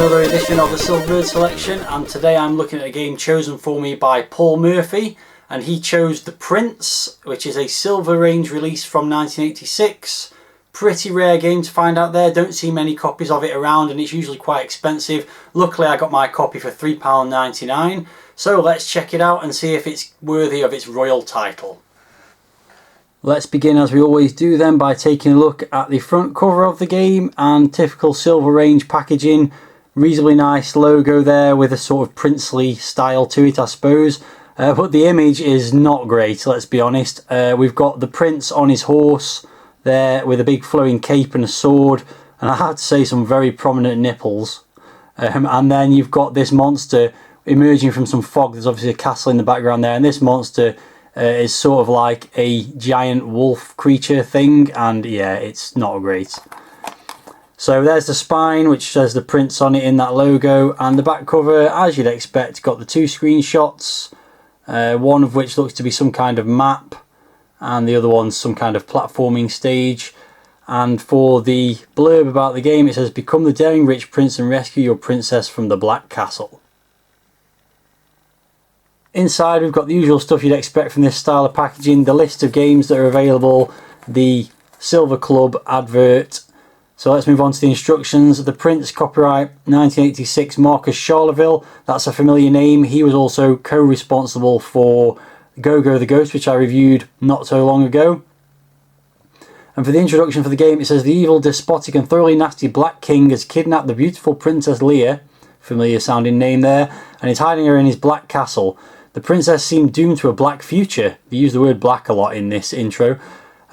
another edition of the Silverbird Selection, and today I'm looking at a game chosen for me by Paul Murphy, and he chose The Prince, which is a Silver Range release from 1986. Pretty rare game to find out there, don't see many copies of it around, and it's usually quite expensive. Luckily I got my copy for £3.99, so let's check it out and see if it's worthy of its royal title. Let's begin as we always do then by taking a look at the front cover of the game, and typical Silver Range packaging. Reasonably nice logo there with a sort of princely style to it, I suppose. But the image is not great, let's be honest. We've got the prince on his horse there with a big flowing cape and a sword, and I have to say some very prominent nipples. And then you've got this monster emerging from some fog. There's obviously a castle in the background there, and this monster is sort of like a giant wolf creature thing, and yeah, it's not great. So there's the spine, which says the prince on it in that logo, and the back cover, as you'd expect, got the two screenshots, one of which looks to be some kind of map, and the other one's some kind of platforming stage. And for the blurb about the game, it says, "Become the daring rich prince and rescue your princess from the Black Castle." Inside we've got the usual stuff you'd expect from this style of packaging, the list of games that are available, the Silver Club advert. So let's move on to the instructions. The Prince, copyright 1986, Marcus Charleville. That's a familiar name. He was also co-responsible for Go-Go the Ghost, which I reviewed not so long ago. And for the introduction for the game, it says, "The evil, despotic and thoroughly nasty Black King has kidnapped the beautiful Princess Leia," familiar sounding name there, "and is hiding her in his black castle. The princess seemed doomed to a black future." They use the word black a lot in this intro.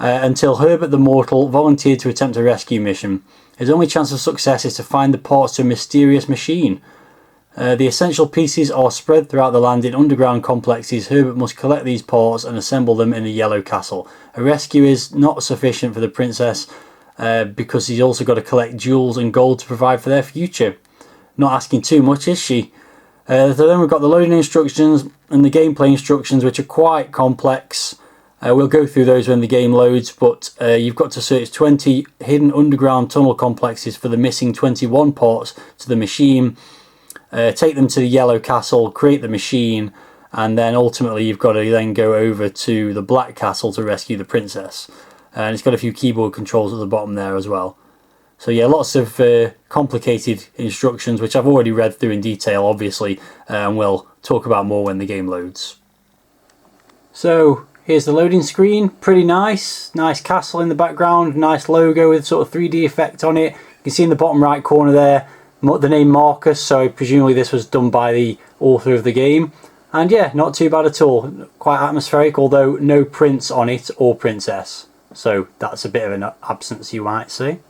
Until Herbert the Mortal volunteered to attempt a rescue mission. His only chance of success is to find the parts to a mysterious machine. The essential pieces are spread throughout the land in underground complexes. Herbert must collect these parts and assemble them in the Yellow Castle. A rescue is not sufficient for the princess because he's also got to collect jewels and gold to provide for their future. Not asking too much, is she? So then we've got the loading instructions and the gameplay instructions, which are quite complex. We'll go through those when the game loads, but you've got to search 20 hidden underground tunnel complexes for the missing 21 parts to the machine, take them to the Yellow Castle, create the machine, and then ultimately you've got to then go over to the Black Castle to rescue the princess. And it's got a few keyboard controls at the bottom there as well. So yeah, lots of complicated instructions, which I've already read through in detail, obviously, and we'll talk about more when the game loads. So here's the loading screen, pretty nice. Nice castle in the background, nice logo with sort of 3D effect on it. You can see in the bottom right corner there the name Marcus, so presumably this was done by the author of the game. And yeah, not too bad at all. Quite atmospheric, although no prince on it or princess. So that's a bit of an absence, you might say.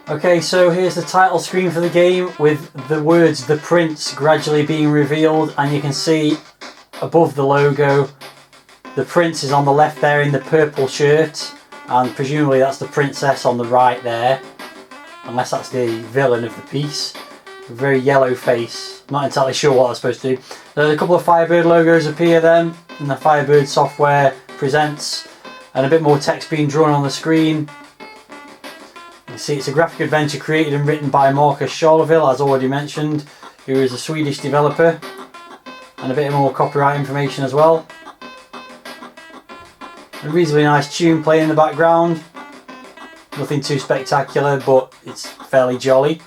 Okay, so here's the title screen for the game with the words "The Prince" gradually being revealed, and you can see above the logo the prince is on the left there in the purple shirt, and presumably that's the princess on the right there, unless that's the villain of the piece. A very yellow face, not entirely sure what I'm supposed to do. There's a couple of Firebird logos appear then, and the Firebird software presents, and a bit more text being drawn on the screen. You see it's a graphic adventure created and written by Marcus Charleville, as already mentioned, who is a Swedish developer, and a bit more copyright information as well. A reasonably nice tune playing in the background, nothing too spectacular, but it's fairly jolly.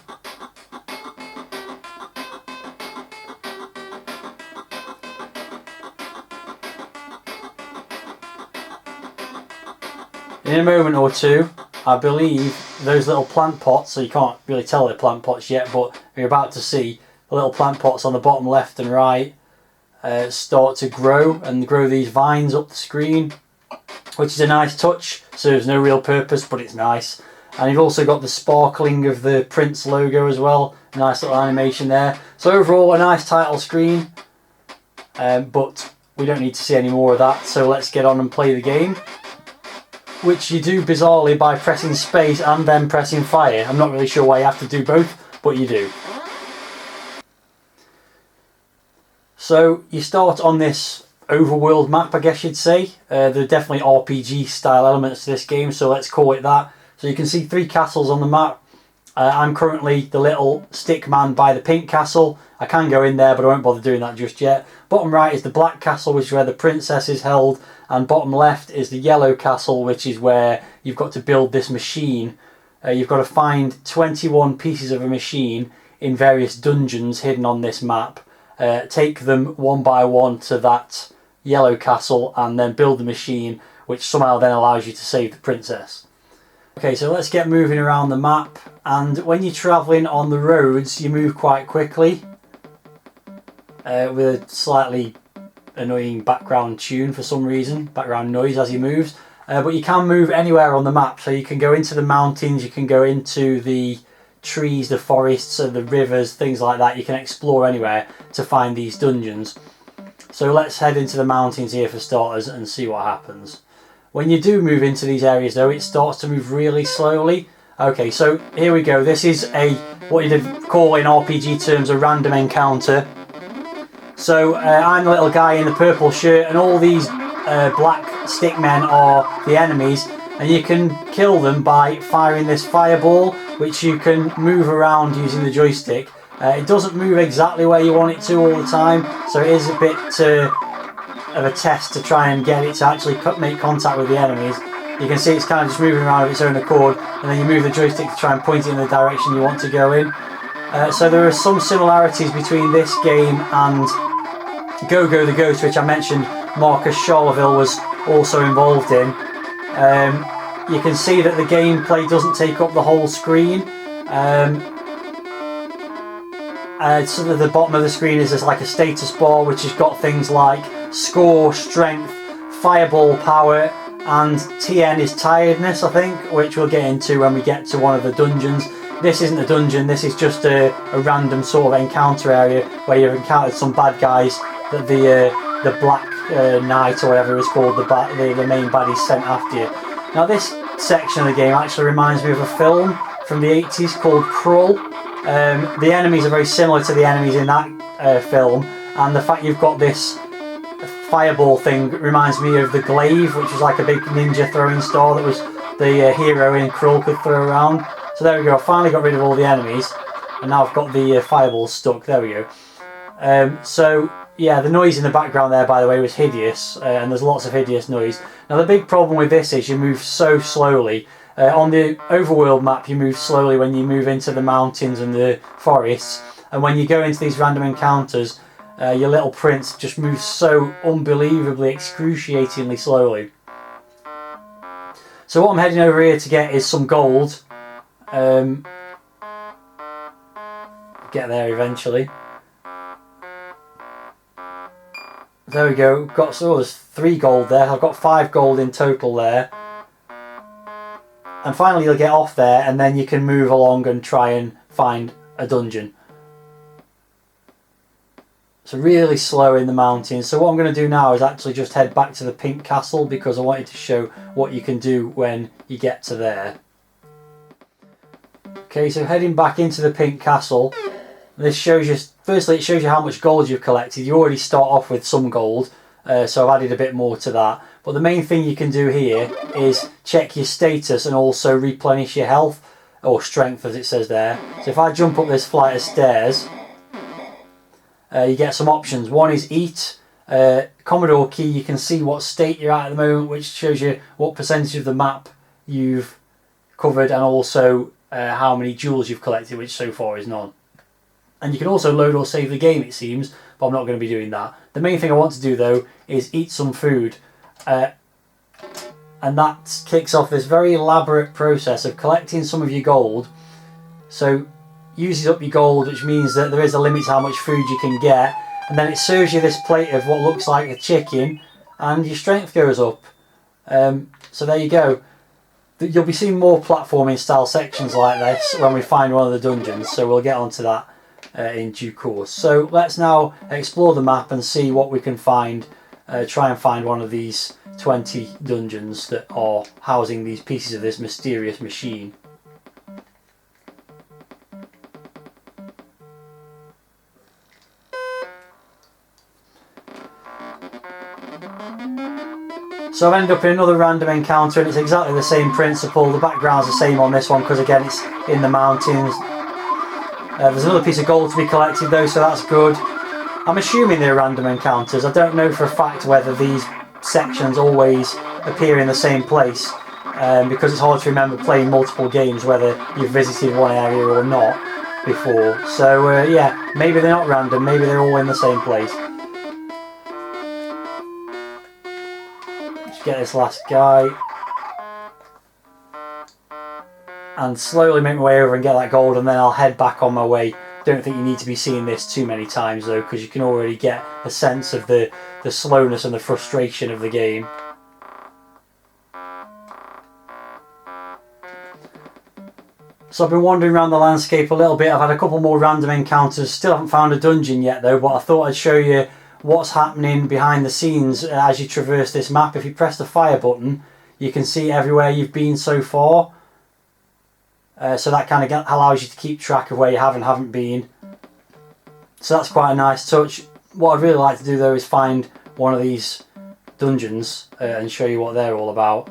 In a moment or two, I believe those little plant pots, so you can't really tell they're plant pots yet, but you're about to see the little plant pots on the bottom left and right start to grow and grow these vines up the screen, which is a nice touch. Serves no real purpose, but it's nice. And you've also got the sparkling of the Prince logo as well, a nice little animation there. So overall a nice title screen, but we don't need to see any more of that, so let's get on and play the game, which you do bizarrely by pressing space and then pressing fire. I'm not really sure why you have to do both, but you do. So you start on this overworld map, I guess you'd say. There are definitely RPG style elements to this game, so let's call it that. So you can see 3 castles on the map. I'm currently the little stick man by the pink castle. I can go in there, but I won't bother doing that just yet. Bottom right is the black castle, which is where the princess is held, and bottom left is the yellow castle, which is where you've got to build this machine. You've got to find 21 pieces of a machine in various dungeons hidden on this map. Take them one by one to that yellow castle and then build the machine, which somehow then allows you to save the princess. Okay, so let's get moving around the map, and when you're travelling on the roads you move quite quickly with a slightly annoying background tune for some reason, background noise as he moves, but you can move anywhere on the map. So you can go into the mountains, you can go into the trees, the forests, the rivers, things like that. You can explore anywhere to find these dungeons. So let's head into the mountains here for starters and see what happens. When you do move into these areas though, it starts to move really slowly. Okay, so here we go. This is what you'd call in RPG terms a random encounter. So I'm the little guy in the purple shirt, and all these black stickmen are the enemies, and you can kill them by firing this fireball, which you can move around using the joystick. It doesn't move exactly where you want it to all the time, so it is a bit of a test to try and get it to actually make contact with the enemies. You can see it's kind of just moving around of its own accord, and then you move the joystick to try and point it in the direction you want to go in. So there are some similarities between this game and Go-Go the Ghost, which I mentioned Marcus Charleville was also involved in. You can see that the gameplay doesn't take up the whole screen. So at the bottom of the screen is like a status bar, which has got things like score, strength, fireball power, and TN is tiredness, I think, which we'll get into when we get to one of the dungeons. This isn't a dungeon, this is just a random sort of encounter area where you've encountered some bad guys that the Black Knight or whatever it's called, the main baddie sent after you. Now this section of the game actually reminds me of a film from the 80s called Krull. The enemies are very similar to the enemies in that film, and the fact you've got this fireball thing reminds me of the glaive, which was like a big ninja throwing star that was the hero in Krull could throw around. So there we go, I finally got rid of all the enemies, and now I've got the fireball stuck. There we go. So yeah, the noise in the background there, by the way, was hideous, and there's lots of hideous noise. Now the big problem with this is you move so slowly. On the overworld map you move slowly when you move into the mountains and the forests, and when you go into these random encounters, your little prince just moves so unbelievably, excruciatingly slowly. So what I'm heading over here to get is some gold. Get there eventually. There we go. Got, so there's 3 gold there. I've got 5 gold in total there. And finally you'll get off there, and then you can move along and try and find a dungeon. So really slow in the mountains. So what I'm going to do now is actually just head back to the pink castle, because I wanted to show what you can do when you get to there. Okay, so heading back into the pink castle, this shows you, firstly it shows you how much gold you've collected. You already start off with some gold, so I've added a bit more to that. But the main thing you can do here is check your status and also replenish your health, or strength as it says there. So if I jump up this flight of stairs, you get some options. One is eat. Commodore key, you can see what state you're at the moment, which shows you what percentage of the map you've covered, and also how many jewels you've collected, which so far is none. And you can also load or save the game, it seems, but I'm not going to be doing that. The main thing I want to do though is eat some food, and that kicks off this very elaborate process of collecting some of your gold. So uses up your gold, which means that there is a limit to how much food you can get, and then it serves you this plate of what looks like a chicken, and your strength goes up. So there you go. You'll be seeing more platforming style sections like this when we find one of the dungeons, so we'll get onto that in due course. So let's now explore the map and see what we can find. Try and find one of these 20 dungeons that are housing these pieces of this mysterious machine. So I've ended up in another random encounter, and it's exactly the same principle. The background's the same on this one because again it's in the mountains. There's another piece of gold to be collected though, so that's good. I'm assuming they're random encounters. I don't know for a fact whether these sections always appear in the same place, because it's hard to remember playing multiple games whether you've visited one area or not before. So yeah, maybe they're not random, maybe they're all in the same place. Let's get this last guy. And slowly make my way over and get that gold, and then I'll head back on my way. Don't think you need to be seeing this too many times though, because you can already get a sense of the slowness and the frustration of the game. So I've been wandering around the landscape a little bit. I've had a couple more random encounters. Still haven't found a dungeon yet though, but I thought I'd show you what's happening behind the scenes as you traverse this map. If you press the fire button, you can see everywhere you've been so far. So that kind of allows you to keep track of where you have and haven't been. So that's quite a nice touch. What I'd really like to do though is find one of these dungeons and show you what they're all about.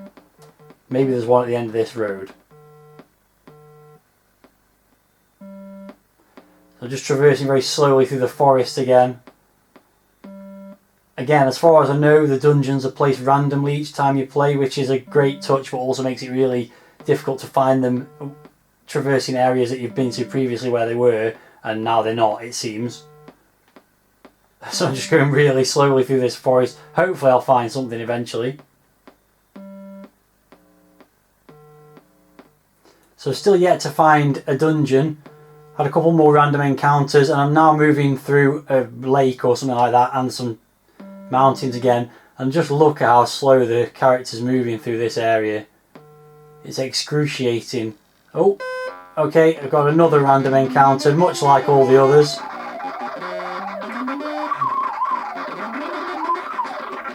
Maybe there's one at the end of this road. So just traversing very slowly through the forest again. Again, as far as I know, the dungeons are placed randomly each time you play, which is a great touch, but also makes it really difficult to find them traversing areas that you've been to previously where they were, and now they're not, it seems. So I'm just going really slowly through this forest. Hopefully I'll find something eventually. So still yet to find a dungeon. Had a couple more random encounters, and I'm now moving through a lake or something like that and some mountains again, and just look at how slow the character's moving through this area. It's excruciating. Oh, okay, I've got another random encounter, much like all the others.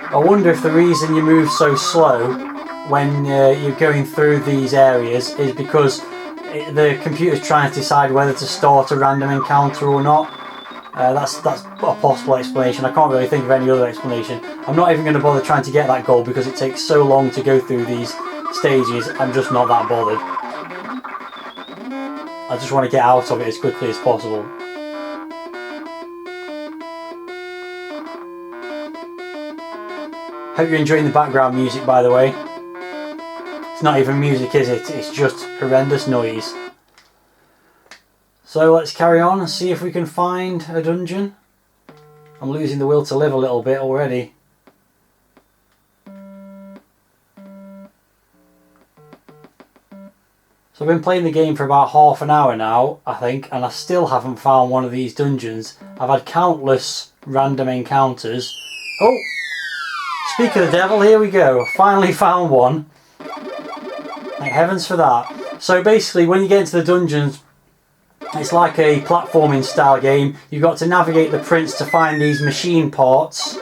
I wonder if the reason you move so slow when you're going through these areas is because the computer's trying to decide whether to start a random encounter or not. That's a possible explanation. I can't really think of any other explanation. I'm not even going to bother trying to get that gold because it takes so long to go through these stages. I'm just not that bothered. I just want to get out of it as quickly as possible. Hope you're enjoying the background music, by the way. It's not even music, is it? It's just horrendous noise. So let's carry on and see if we can find a dungeon. I'm losing the will to live a little bit already. So I've been playing the game for about half an hour now, I think, and I still haven't found one of these dungeons. I've had countless random encounters. Oh! Speak of the devil, here we go. Finally found one. Thank heavens for that. So basically, when you get into the dungeons, it's like a platforming style game. You've got to navigate the prints to find these machine parts.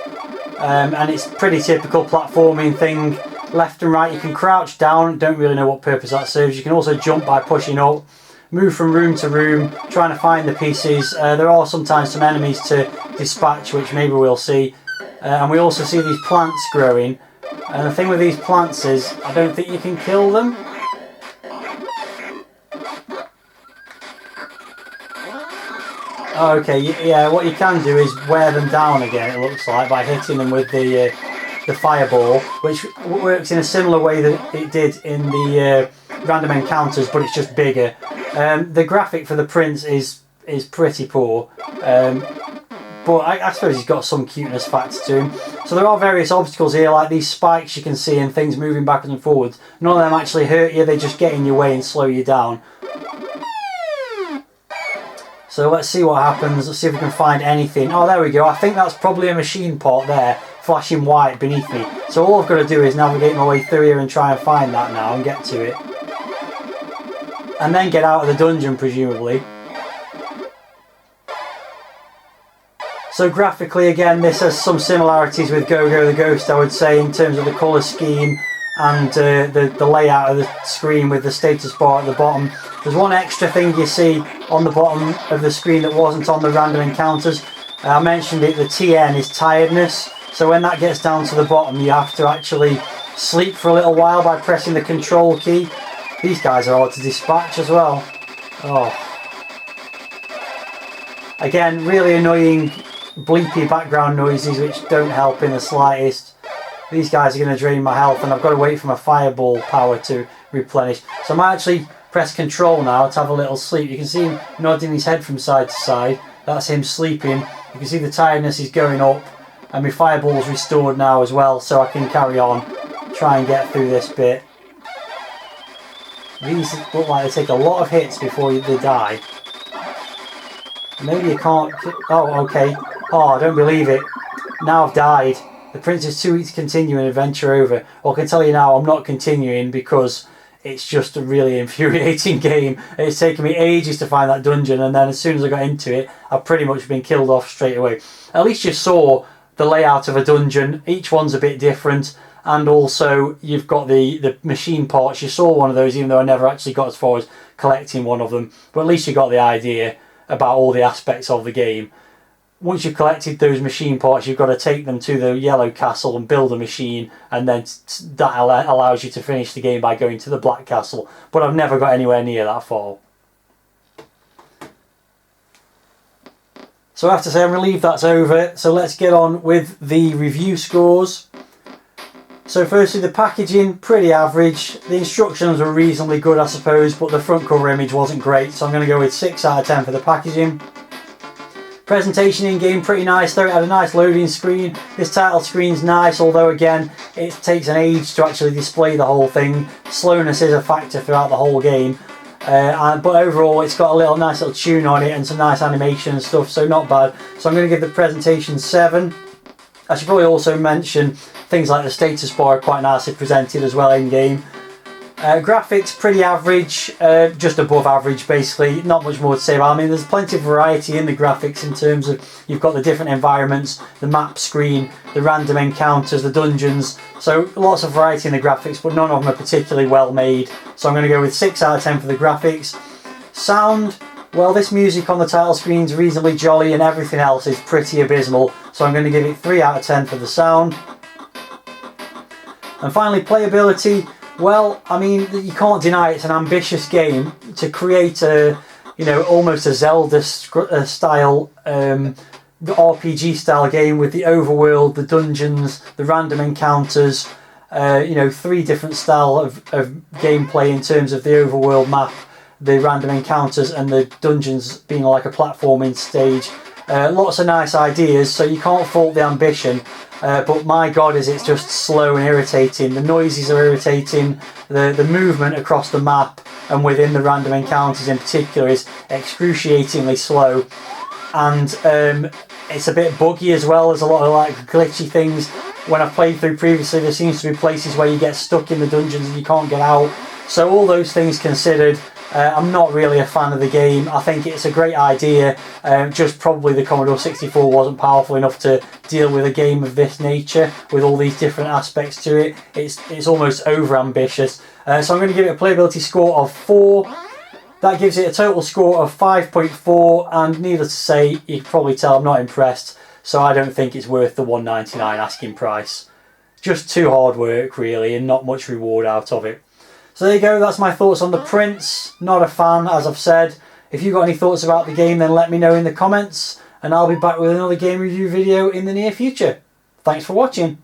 And it's pretty typical platforming thing. Left and right, you can crouch down. Don't really know what purpose that serves. You can also jump by pushing up. Move from room to room, trying to find the pieces. There are sometimes some enemies to dispatch, which maybe we'll see. And we also see these plants growing. And the thing with these plants is, I don't think you can kill them. Okay, yeah, what you can do is wear them down again, it looks like, by hitting them with the fireball, which works in a similar way that it did in the random encounters, but it's just bigger. The graphic for the prince is pretty poor, but I suppose he's got some cuteness factor to him. So there are various obstacles here, like these spikes you can see and things moving backwards and forwards. None of them actually hurt you, they just get in your way and slow you down. So let's see what happens. Let's see if we can find anything. Oh, there we go. I think that's probably a machine part there, flashing white beneath me. So all I've got to do is navigate my way through here and try and find that now and get to it. And then get out of the dungeon, presumably. So graphically, again, this has some similarities with Go-Go the Ghost, I would say, in terms of the colour scheme and the layout of the screen with the status bar at the bottom. There's one extra thing you see on the bottom of the screen that wasn't on the random encounters. I mentioned it, the TN is tiredness. So when that gets down to the bottom, you have to actually sleep for a little while by pressing the control key. These guys are hard to dispatch as well. Oh. Again, really annoying bleepy background noises which don't help in the slightest. These guys are going to drain my health and I've got to wait for my fireball power to replenish. So I might actually press control now to have a little sleep. You can see him nodding his head from side to side. That's him sleeping. You can see the tiredness is going up and my fireball's restored now as well, so I can carry on, try and get through this bit. These look like they take a lot of hits before they die. Maybe you can't... Oh, okay. Oh, I don't believe it. Now I've died. The prince is too weak to continue and adventure over. Well, I can tell you now I'm not continuing because it's just a really infuriating game. It's taken me ages to find that dungeon, and then as soon as I got into it, I've pretty much been killed off straight away. At least you saw the layout of a dungeon. Each one's a bit different, and also you've got the machine parts. You saw one of those, even though I never actually got as far as collecting one of them. But at least you got the idea about all the aspects of the game. Once you've collected those machine parts, you've got to take them to the yellow castle and build a machine, and then that allows you to finish the game by going to the black castle. But I've never got anywhere near that far. So I have to say I'm relieved that's over. So let's get on with the review scores. So firstly, the packaging, pretty average. The instructions were reasonably good, I suppose, but the front cover image wasn't great, so I'm going to go with 6 out of 10 for the packaging. Presentation in game, pretty nice though. It had a nice loading screen. This title screen's nice, although again it takes an age to actually display the whole thing. Slowness is a factor throughout the whole game, but overall it's got a nice little tune on it and some nice animation and stuff, so not bad. So I'm going to give the presentation 7. I should probably also mention things like the status bar are quite nicely presented as well in game. Graphics, pretty average, just above average basically, not much more to say about. I mean, there's plenty of variety in the graphics in terms of you've got the different environments, the map screen, the random encounters, the dungeons, so lots of variety in the graphics, but none of them are particularly well made. So I'm going to go with 6 out of 10 for the graphics. Sound, well, this music on the title screen is reasonably jolly and everything else is pretty abysmal, so I'm going to give it 3 out of 10 for the sound. And finally, playability. Well, I mean, you can't deny it's an ambitious game to create a, almost a Zelda style, RPG style game with the overworld, the dungeons, the random encounters, 3 different style of gameplay in terms of the overworld map, the random encounters, and the dungeons being like a platforming stage. Lots of nice ideas, so you can't fault the ambition. But my god, is it's just slow and irritating. The noises are irritating, the movement across the map and within the random encounters in particular is excruciatingly slow, and it's a bit buggy as well. There's a lot of like glitchy things. When I've played through previously, there seems to be places where you get stuck in the dungeons and you can't get out. So all those things considered, I'm not really a fan of the game. I think it's a great idea, just probably the Commodore 64 wasn't powerful enough to deal with a game of this nature with all these different aspects to it. It's almost over ambitious. So I'm going to give it a playability score of 4. That gives it a total score of 5.4, and needless to say, you can probably tell I'm not impressed, so I don't think it's worth the $1.99 asking price. Just too hard work really, and not much reward out of it. So there you go, that's my thoughts on the Prince. Not a fan, as I've said. If you've got any thoughts about the game, then let me know in the comments, and I'll be back with another game review video in the near future. Thanks for watching.